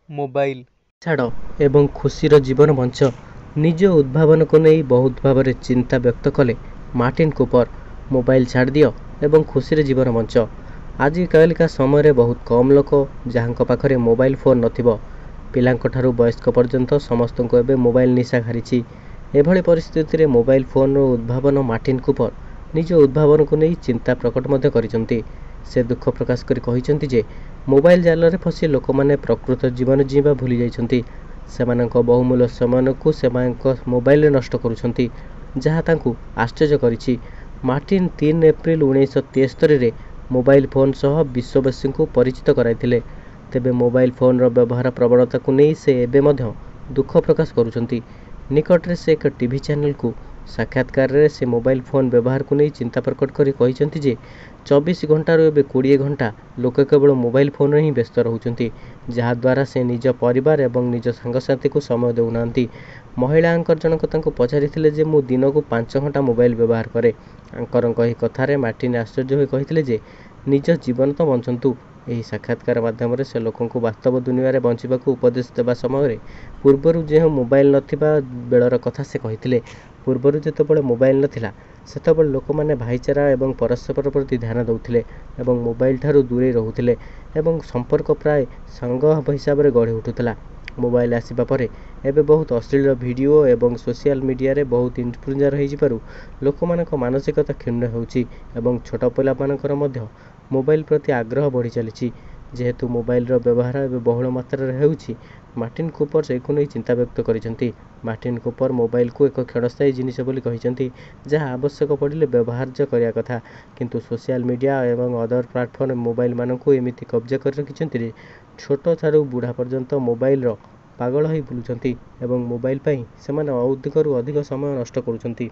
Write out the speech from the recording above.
Mobile ଛାଡ଼ ଏବଂ ଖୁସିର ଜୀବନ ବଞ୍ଚ ନିଜ ଉଦ୍ଭାବନକୁ ନେଇ ବହୁତ ଭାବରେ ଚିନ୍ତା ବ୍ୟକ୍ତ କଲେ ମାର୍ଟିନ୍ କୁପର। ମୋବାଇଲ ଛାଡ଼ିଦିଅ ଏବଂ ଖୁସିରେ ଜୀବନ ବଞ୍ଚ। ଆଜିକାଲିକା ସମୟରେ ବହୁତ କମ୍ ଲୋକ ଯାହାଙ୍କ ପାଖରେ ମୋବାଇଲ ଫୋନ୍ ନଥିବ। ପିଲାଙ୍କଠାରୁ ବୟସ୍କ ପର୍ଯ୍ୟନ୍ତ ସମସ୍ତଙ୍କୁ ଏବେ ମୋବାଇଲ ନିଶା ଘାରିଛି। ଏଭଳି ପରିସ୍ଥିତିରେ ମୋବାଇଲ ଫୋନ୍ର ଉଦ୍ଭାବନ ମାର୍ଟିନ୍ କୁପର ନିଜ ଉଦ୍ଭାବନକୁ ନେଇ ଚିନ୍ତା ପ୍ରକଟ ମଧ୍ୟ କରିଛନ୍ତି। ସେ ଦୁଃଖ ପ୍ରକାଶ କରି କହିଛନ୍ତି ଯେ ମୋବାଇଲ ଜାଲରେ ଫସି ଲୋକମାନେ ପ୍ରକୃତ ଜୀବନ ଜୀଇଁବା ଭୁଲି ଯାଇଛନ୍ତି। ସେମାନଙ୍କ ବହୁମୂଲ୍ୟ ସମୟକୁ ସେମାନଙ୍କ ମୋବାଇଲରେ ନଷ୍ଟ କରୁଛନ୍ତି, ଯାହା ତାଙ୍କୁ ଆଶ୍ଚର୍ଯ୍ୟ କରିଛି। ମାର୍ଟିନ୍ 3 ଏପ୍ରିଲ 1973ରେ ମୋବାଇଲ ଫୋନ୍ ସହ ବିଶ୍ୱବାସୀଙ୍କୁ ପରିଚିତ କରାଇଥିଲେ। ତେବେ ମୋବାଇଲ ଫୋନ୍ର ବ୍ୟବହାର ପ୍ରବଣତାକୁ ନେଇ ସେ ଏବେ ମଧ୍ୟ ଦୁଃଖ ପ୍ରକାଶ କରୁଛନ୍ତି। ନିକଟରେ ସେ ଏକ ଟିଭି ଚ୍ୟାନେଲକୁ ସାକ୍ଷାତକାରରେ ସେ ମୋବାଇଲ ଫୋନ୍ ବ୍ୟବହାରକୁ ନେଇ ଚିନ୍ତା ପ୍ରକଟ କରି କହିଛନ୍ତି ଯେ 24 ଘଣ୍ଟାରୁ ଏବେ 20 ଘଣ୍ଟା ଲୋକେ କେବଳ ମୋବାଇଲ ଫୋନ୍ରେ ହିଁ ବ୍ୟସ୍ତ ରହୁଛନ୍ତି, ଯାହାଦ୍ୱାରା ସେ ନିଜ ପରିବାର ଏବଂ ନିଜ ସାଙ୍ଗସାଥୀଙ୍କୁ ସମୟ ଦେଉନାହାନ୍ତି। ମହିଳା ଆଙ୍କର ଜଣକ ତାଙ୍କୁ ପଚାରିଥିଲେ ଯେ ମୁଁ ଦିନକୁ 5 ଘଣ୍ଟା ମୋବାଇଲ ବ୍ୟବହାର କରେ। ଆଙ୍କରଙ୍କ ଏହି କଥାରେ ମାର୍ଟିନ୍ ଆଶ୍ଚର୍ଯ୍ୟ ହୋଇ କହିଥିଲେ ଯେ ନିଜ ଜୀବନ ତ ବଞ୍ଚନ୍ତୁ। ଏହି ସାକ୍ଷାତକାର ମାଧ୍ୟମରେ ସେ ଲୋକଙ୍କୁ ବାସ୍ତବ ଦୁନିଆରେ ବଞ୍ଚିବାକୁ ଉପଦେଶ ଦେବା ସମୟରେ ପୂର୍ବରୁ ଯେଉଁ ମୋବାଇଲ ନଥିବା ବେଳର କଥା ସେ କହିଥିଲେ। ପୂର୍ବରୁ ଯେତେବେଳେ ମୋବାଇଲ ନଥିଲା ସେତେବେଳେ ଲୋକମାନେ ଭାଇଚାରା ଏବଂ ପରସ୍ପର ପ୍ରତି ଧ୍ୟାନ ଦେଉଥିଲେ ଏବଂ ମୋବାଇଲଠାରୁ ଦୂରେଇ ରହୁଥିଲେ ଏବଂ ସମ୍ପର୍କ ପ୍ରାୟ ସାଙ୍ଗ ହିସାବରେ ଗଢ଼ି ଉଠୁଥିଲା। ମୋବାଇଲ ଆସିବା ପରେ ଏବେ ବହୁତ ଅଶ୍ଳୀଳ ଭିଡ଼ିଓ ଏବଂ ସୋସିଆଲ ମିଡ଼ିଆରେ ବହୁତ ଇନଫ୍ଲୁଏଞ୍ଜର ହୋଇଯିବାରୁ ଲୋକମାନଙ୍କ ମାନସିକତା କ୍ଷୁଣ୍ଣ ହେଉଛି ଏବଂ ଛୋଟ ପିଲାମାନଙ୍କର ମଧ୍ୟ ମୋବାଇଲ ପ୍ରତି ଆଗ୍ରହ ବଢ଼ି ଚାଲିଛି। ଯେହେତୁ ମୋବାଇଲର ବ୍ୟବହାର ଏବେ ବହୁଳ ମାତ୍ରାରେ ହେଉଛି, ମାର୍ଟିନ୍ କୁପର ଏହାକୁ ନେଇ ଚିନ୍ତା ବ୍ୟକ୍ତ କରିଛନ୍ତି। ମାର୍ଟିନ୍ କୁପର ମୋବାଇଲକୁ ଏକ କ୍ଷଣସ୍ଥାୟୀ ଜିନିଷ ବୋଲି କହିଛନ୍ତି, ଯାହା ଆବଶ୍ୟକ ପଡ଼ିଲେ ବ୍ୟବହାର୍ଯ୍ୟ କରିବା କଥା। କିନ୍ତୁ ସୋସିଆଲ ମିଡ଼ିଆ ଏବଂ ଅଦର ପ୍ଲାଟଫର୍ମ ମୋବାଇଲମାନଙ୍କୁ ଏମିତି କବ୍ଜା କରି ରଖିଛନ୍ତି ଯେ ଛୋଟଠାରୁ ବୁଢ଼ା ପର୍ଯ୍ୟନ୍ତ ମୋବାଇଲର ପାଗଳ ହୋଇ ବୁଲୁଛନ୍ତି ଏବଂ ମୋବାଇଲ ପାଇଁ ସେମାନେ ଅଧିକରୁ ଅଧିକ ସମୟ ନଷ୍ଟ କରୁଛନ୍ତି।